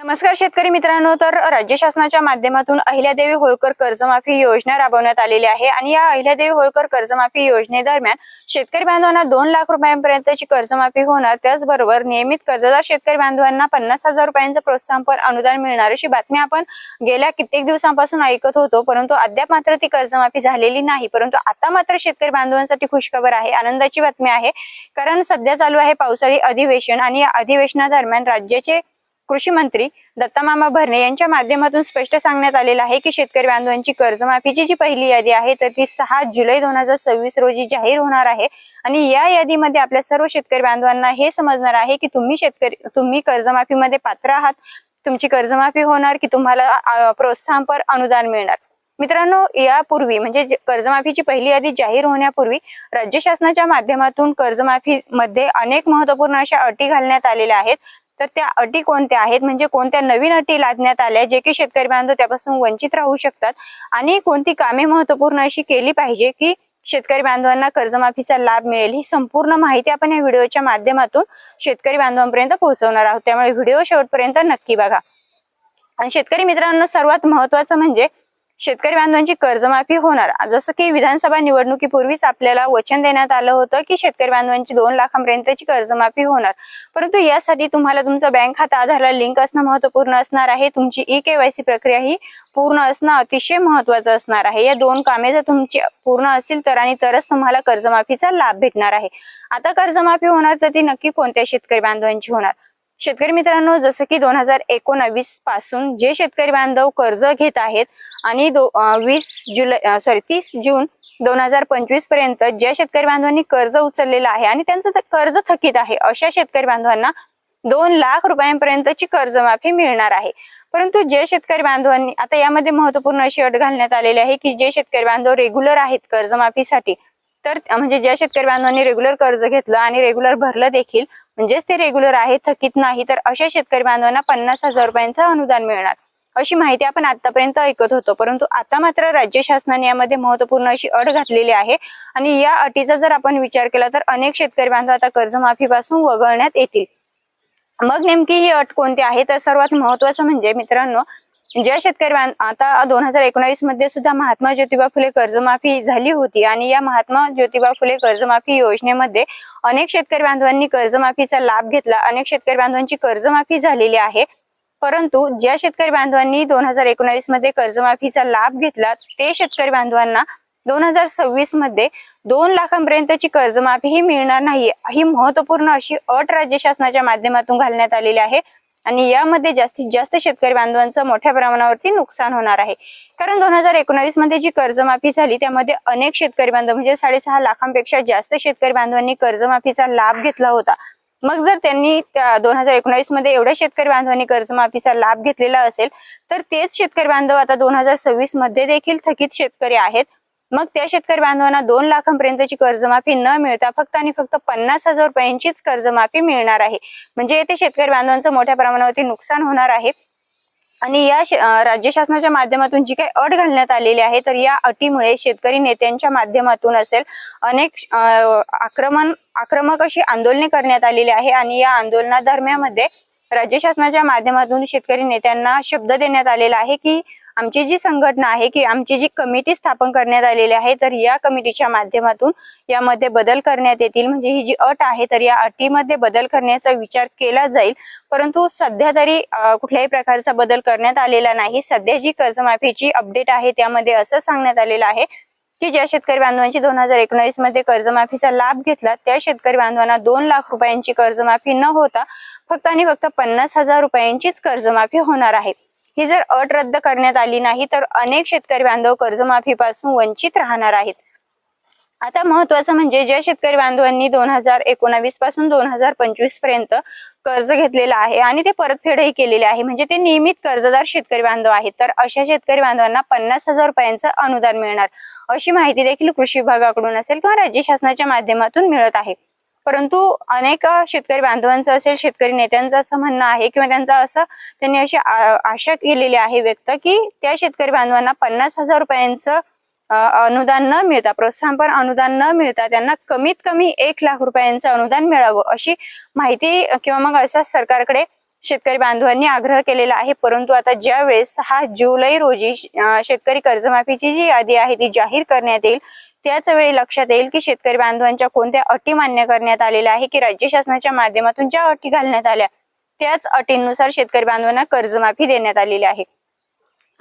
नमस्कार शेतकरी मित्रांनो, तर राज्य शासनाच्या माध्यमातून अहिल्यादेवी होळकर कर्जमाफी योजना राबवण्यात आलेली आहे आणि या अहिल्यादेवी होळकर कर्जमाफी योजनेदरम्यान शेतकरी बांधवांना 2 लाख रुपयांपर्यंतची कर्जमाफी होणार। त्याचबरोबर नियमित कर्जदार शेतकरी बांधवांना 50,000 रुपयांचं प्रोत्साहनपर अनुदान मिळणार अशी बातमी आपण गेल्या कित्येक दिवसांपासून ऐकत होतो, परंतु अद्याप मात्र ती कर्जमाफी झालेली नाही। परंतु आता मात्र शेतकरी बांधवांसाठी खुशखबर आहे, आनंदाची बातमी आहे, कारण सध्या चालू आहे पावसाळी अधिवेशन आणि या अधिवेशनादरम्यान राज्याचे कृषी मंत्री दत्तामामा भरणे यांच्या माध्यमातून स्पष्ट सांगण्यात आलेलं आहे की शेतकरी बांधवांची कर्जमाफीची जी पहिली यादी आहे तर ती 6 जुलै 2026 रोजी जाहीर होणार आहे आणि या यादीमध्ये आपल्या सर्व शेतकरी बांधवांना हे समजणार आहे की तुम्ही कर्जमाफीमध्ये पात्र आहात, तुमची कर्जमाफी होणार की तुम्हाला प्रोत्साहनपर अनुदान मिळणार। मित्रांनो, यापूर्वी म्हणजे कर्जमाफीची पहिली यादी जाहीर होण्यापूर्वी राज्य शासनाच्या माध्यमातून कर्जमाफी मध्ये अनेक महत्त्वपूर्ण अशा अटी घालण्यात आलेल्या आहेत। तर त्या अटी कोणत्या आहेत, म्हणजे कोणत्या नवीन अटी लादण्यात आल्या जे की शेतकरी बांधव त्यापासून वंचित राहू शकतात आणि कोणती कामे महत्त्वपूर्ण अशी केली पाहिजे की शेतकरी बांधवांना कर्जमाफीचा लाभ मिळेल, ही संपूर्ण माहिती आपण या व्हिडिओच्या माध्यमातून शेतकरी बांधवांपर्यंत पोहोचवणार आहोत। त्यामुळे व्हिडिओ शेवटपर्यंत नक्की बघा। आणि शेतकरी मित्रांनो, सर्वात महत्त्वाचं म्हणजे शेतकरी बांधवांची कर्जमाफी होणार। जसं की विधानसभा निवडणुकीपूर्वीच आपल्याला वचन देण्यात आलं होतं की शेतकरी बांधवांची 2 लाखांपर्यंतची कर्जमाफी होणार, परंतु यासाठी तुम्हाला तुमचं बँक खाता आधारला लिंक असणं महत्त्वपूर्ण असणार आहे। तुमची ई-KYC प्रक्रिया ही पूर्ण असणं अतिशय महत्त्वाचं असणार आहे। या 2 कामे जर तुमची पूर्ण असतील तर आणि तरच तुम्हाला कर्जमाफीचा लाभ भेटणार आहे। आता कर्जमाफी होणार तर ती नक्की कोणत्या शेतकरी बांधवांची होणार? शेतकरी मित्रांनो, जसं की 2019 पासून जे शेतकरी बांधव कर्ज घेत आहेत आणि 30 जून 2025 पर्यंत ज्या शेतकरी बांधवांनी कर्ज उचललेलं आहे आणि त्यांचं कर्ज थकीत आहे अशा शेतकरी बांधवांना 2 लाख रुपयांपर्यंतची कर्जमाफी मिळणार आहे। परंतु जे शेतकरी बांधवांनी आता यामध्ये महत्त्वपूर्ण अशी अट घालण्यात आलेली आहे की जे शेतकरी बांधव रेग्युलर आहेत कर्जमाफीसाठी, तर म्हणजे ज्या शेतकरी बांधवांनी रेग्युलर कर्ज घेतलं आणि रेग्युलर भरलं देखील, म्हणजेच ते रेग्युलर आहे, थकीत नाही, तर अशा शेतकरी बांधवांना 50,000 रुपयांचं अनुदान मिळणार अशी माहिती आपण आतापर्यंत ऐकत होतो। परंतु आता मात्र राज्य शासनाने यामध्ये महत्त्वपूर्ण अशी अट घातलेली आहे आणि या अटीचा जर आपण विचार केला तर अनेक शेतकरी बांधव आता कर्जमाफीपासून वगळण्यात येतील। मग नेमकी ही अट कोणती आहे? तर सर्वात महत्त्वाचं म्हणजे मित्रांनो, ज्या शेतकरी आता 2019 मध्ये सुद्धा महात्मा ज्योतिबा फुले कर्जमाफी झाली होती आणि या महात्मा ज्योतिबा फुले कर्जमाफी योजनेमध्ये अनेक शेतकरी बांधवांनी कर्जमाफीचा लाभ घेतला, अनेक शेतकरी बांधवांची कर्जमाफी झालेली आहे। परंतु ज्या शेतकरी बांधवांनी 2019 मध्ये कर्जमाफीचा लाभ घेतला ते शेतकरी बांधवांना 2026 मध्ये 2 लाखांपर्यंतची कर्जमाफी ही मिळणार नाही। ही महत्त्वपूर्ण अशी अट राज्य शासनाच्या माध्यमातून घालण्यात आलेली आहे आणि यामध्ये जास्तीत जास्त शेतकरी बांधवांचं मोठ्या प्रमाणावरती नुकसान होणार आहे। कारण 2019 मध्ये जी कर्जमाफी झाली त्यामध्ये अनेक शेतकरी बांधव म्हणजे 6.5 लाखांपेक्षा जास्त शेतकरी बांधवांनी कर्जमाफीचा लाभ घेतला होता। मग जर त्यांनी 2019 मध्ये एवढ्या शेतकरी बांधवांनी कर्जमाफीचा लाभ घेतलेला असेल तर तेच शेतकरी बांधव आता 2026 मध्ये देखील थकीत शेतकरी आहेत। मग त्या शेतकरी बांधवांना 2 लाखांपर्यंतची कर्जमाफी न मिळता फक्त आणि फक्त 50,000 रुपयांचीच कर्जमाफी मिळणार आहे। म्हणजे येथे शेतकरी बांधवांचं मोठ्या प्रमाणावरती नुकसान होणार आहे आणि या राज्य शासनाच्या माध्यमातून जी काही अट घालण्यात आलेली आहे तर या अटीमुळे शेतकरी नेत्यांच्या माध्यमातून असेल अनेक आक्रमक अशी आंदोलने करण्यात आलेली आहे आणि या आंदोलनादरम्यान राज्य शासनाच्या माध्यमातून शेतकरी नेत्यांना शब्द देण्यात आलेला आहे की आमची जी संघटना आहे की आमची जी कमिटी स्थापन करण्यात आलेली आहे तर या कमिटीच्या माध्यमातून यामध्ये बदल करण्यात येतील। म्हणजे ही जी अट आहे तर या अटीमध्ये बदल करण्याचा विचार केला जाईल, परंतु सध्या तरी कुठल्याही प्रकारचा बदल करण्यात आलेला नाही। सध्या जी कर्जमाफीची अपडेट आहे त्यामध्ये असं सांगण्यात आलेलं आहे की ज्या शेतकरी बांधवांची 2019 मध्ये कर्जमाफीचा लाभ घेतला त्या शेतकरी बांधवांना 2 लाख रुपयांची कर्जमाफी न होता फक्त आणि फक्त 50,000 रुपयांचीच कर्जमाफी होणार आहे। ही जर अट रद्द करण्यात आली नाही तर अनेक शेतकरी बांधव कर्जमाफीपासून वंचित राहणार आहेत। आता महत्त्वाचं म्हणजे ज्या शेतकरी बांधवांनी 2019 पासून 2025 पर्यंत कर्ज घेतलेलं आहे आणि ते परतफेडही केलेले आहे, म्हणजे ते नियमित कर्जदार शेतकरी बांधव आहेत, तर अशा शेतकरी बांधवांना 50,000 रुपयांचं अनुदान मिळणार अशी माहिती देखील कृषी विभागाकडून असेल किंवा राज्य शासनाच्या माध्यमातून मिळत आहे। परंतु अनेक शेतकरी बांधवांचं असेल शेतकरी नेत्यांचं असं म्हणणं आहे किंवा त्यांनी अशी आशा केलेली आहे व्यक्त की त्या शेतकरी बांधवांना 50,000 रुपयांचं अनुदान न मिळता, प्रोत्साहनपर अनुदान न मिळता त्यांना कमीत कमी 1 लाख रुपयांचं अनुदान मिळावं अशी माहिती किंवा मग असा सरकारकडे शेतकरी बांधवांनी आग्रह केलेला आहे। परंतु आता ज्या वेळेस 6 जुलै रोजी शेतकरी कर्जमाफीची जी यादी आहे ती जाहीर करण्यात येईल, त्याच वेळी लक्षात येईल की शेतकरी बांधवांच्या कोणत्या अटी मान्य करण्यात आलेल्या आहे, की राज्य शासनाच्या माध्यमातून ज्या अटी घालण्यात आल्या त्याच अटींनुसार शेतकरी बांधवांना कर्जमाफी देण्यात आलेली आहे।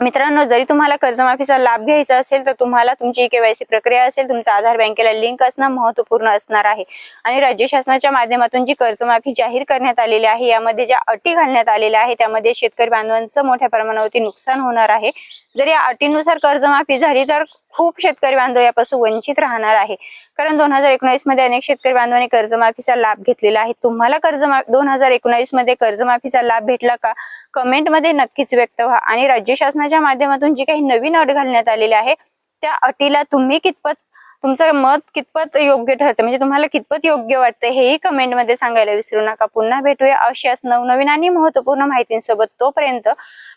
मित्रांनो, जरी तुम्हाला कर्जमाफीचा लाभ घ्यायचा असेल तर तुम्हाला तुमची KYC प्रक्रिया असेल, तुमचा आधार बँकेला लिंक असणं महत्त्वपूर्ण असणार आहे। आणि राज्य शासनाच्या माध्यमातून जी कर्जमाफी जाहीर करण्यात आलेली आहे यामध्ये ज्या अटी घालण्यात आलेल्या आहे त्यामध्ये शेतकरी बांधवांचं मोठ्या प्रमाणावरती नुकसान होणार आहे। जर या अटीनुसार कर्जमाफी झाली तर खूप शेतकरी बांधव यापासून वंचित राहणार आहे, कारण 2019 मध्ये अनेक शेतकरी बांधवांनी कर्जमाफीचा लाभ घेतलेला आहे। तुम्हाला 2019 मध्ये कर्जमाफीचा लाभ भेटला का? कमेंट मध्ये नक्कीच व्यक्त व्हा। आणि राज्य शासनाच्या माध्यमातून जी काही नवीन अट घालण्यात आलेली आहे त्या अटीला तुम्ही तुमचं मत कितपत योग्य ठरतं, म्हणजे तुम्हाला कितपत योग्य वाटतं हेही कमेंट मध्ये सांगायला विसरू नका। पुन्हा भेटूया अशाच नवनवीन आणि महत्त्वपूर्ण माहितींसोबत। तोपर्यंत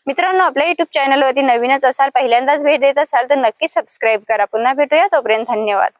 मित्रांनो, आपल्या YouTube चॅनलवरती नवीनच असाल, पहिल्यांदाच भेट देत असाल तर नक्की सबस्क्राईब करा। पुन्हा भेटूया, तोपर्यंत धन्यवाद।